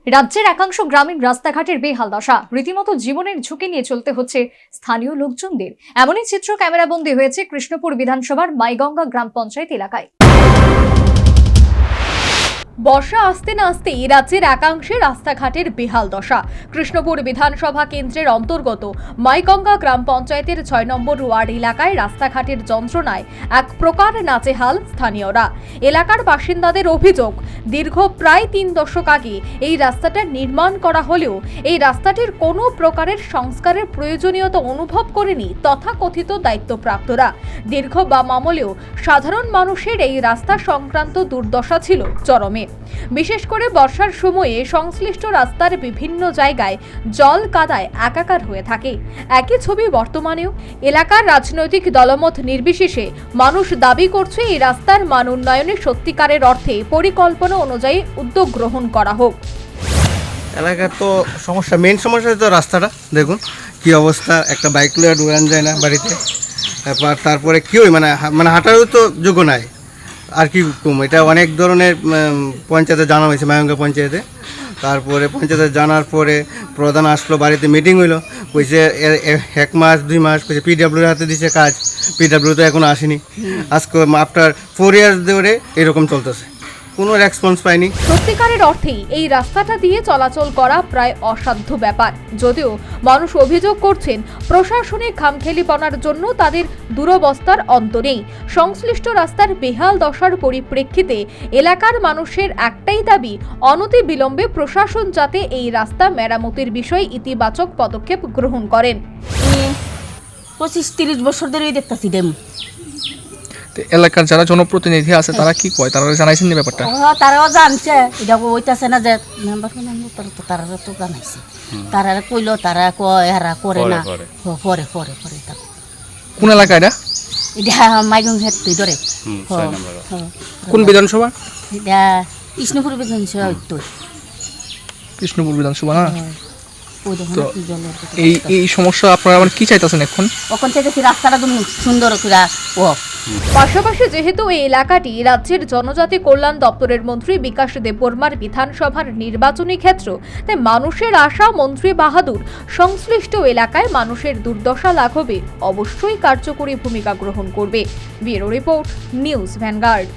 রাজ্যের একাংশ গ্রামীণ রাস্তাঘাটের বেহাল দশা, রীতিমতো জীবনের ঝুঁকি নিয়ে চলতে হচ্ছে স্থানীয় লোকজনদের। এমনই চিত্র ক্যামেরাবন্দী হয়েছে কৃষ্ণপুর বিধানসভার মাইগঙ্গা গ্রাম পঞ্চায়েত এলাকায়। বর্ষা আসতে না আসতেই রাজ্যের একাংশে রাস্তাঘাটের বেহাল দশা। কৃষ্ণপুর বিধানসভা কেন্দ্রের অন্তর্গত মাইগঙ্গা গ্রাম পঞ্চায়েতের ৬ নম্বর ওয়ার্ড এলাকায় রাস্তাঘাটের যন্ত্রণায় এক প্রকার নাজেহাল স্থানীয়রা। এলাকার বাসিন্দাদের অভিযোগ, দীর্ঘ প্রায় ৩ দশক আগে এই রাস্তাটা নির্মাণ করা হলেও এই রাস্তাটির কোনো প্রকারের সংস্কারের প্রয়োজনীয়তা অনুভব করেনি তথাকথিত দায়িত্বপ্রাপ্তরা। দীর্ঘ বাম আমলেও সাধারণ মানুষের এই রাস্তা সংক্রান্ত দুর্দশা ছিল চরমে। বিশেষ করে বর্ষার সময়ে সংশ্লিষ্ট রাস্তার বিভিন্ন জায়গায় জল কাদায় একাকার হয়ে থাকে। একই ছবি বর্তমানেও। এলাকার রাজনৈতিক দলমত নির্বিশেষে মানুষ দাবি করছে এই রাস্তার মান উন্নয়নে সত্যিকারের অর্থে পরিকল্পনা অনুযায়ী উদ্যোগ গ্রহণ করা হোক। এলাকার তো সমস্যা, মেন সমস্যা তো রাস্তাটা দেখুন কি অবস্থা, একটা বাইক লয়ে ঢুকানো যায় না বাড়িতে। তারপরে কি হয় মানে হাঁটারও তো যোগ্য নাই। আর কি কম, এটা অনেক ধরনের পঞ্চায়েতে জানা হয়েছে, মাইগঙ্গা পঞ্চায়েতে। তারপরে পঞ্চায়েতে জানার পরে প্রধান আসলো, বাড়িতে মিটিং হইলো, কইছে 1 মাস 2 মাস কইছে পিডাব্লিউর হাতে দিছে কাজ, পিডাব্লিউ তো এখনো আসেনি। আজকে আফটার 4 ইয়ার্স ধরে এরকম চলতেছে, কোনো রেসপন্স পাইনি। সত্যিকারের অর্থেই এই রাস্তাটা দিয়ে চলাচল করা প্রায় অসাধ্য ব্যাপার। যদিও মানুষ অভিযোগ করছেন প্রশাসনিক খামখেয়ালিপনার জন্য তাদের দুরবস্থার অন্ত নেই। সংশ্লিষ্ট রাস্তার বেহাল দশার পরিপ্রেক্ষিতে এলাকার মানুষের একটাই দাবি, অনতি বিলম্বে প্রশাসন যাতে এই রাস্তা মেরামতির বিষয়ে ইতিবাচক পদক্ষেপ গ্রহণ করেন। 25-30 বছর ধরে দেখতেছি ড্যাম। এলাকার যারা জনপ্রতিনিধি আছে তারা কি কয়, তারা জানাইছেন না ব্যাপারটা? তারাও জানছে, এটা হইতাছে না যে মেম্বার তারা তো জানাইছে। তারা কইলো, তারা কয় এরা করে না, পরে পরে পরে। কোন এলাকা এটা? এটা মাইগঙ্গা তুই ধরে কোন বিধানসভা? এটা কৃষ্ণপুর বিধানসভা। কৃষ্ণপুর বিধানসভা না? তো এই সমস্যা আপনারা মানে কি চাইতেছেন এখন? ওখান চাইতেছি রাস্তাটা তুমি সুন্দর করে হোক। পাশাপাশি যেহেতু এই এলাকাটি রাজ্যের জনজাতি কল্যাণ দপ্তরের মন্ত্রী বিকাশ দেববর্মার বিধানসভার নির্বাচনী ক্ষেত্র, তাই মানুষের আশা মন্ত্রী বাহাদুর সংশ্লিষ্ট এলাকায় মানুষের দুর্দশা লাঘবে অবশ্যই কার্যকরী ভূমিকা গ্রহণ করবে। Bureau report, news vanguard.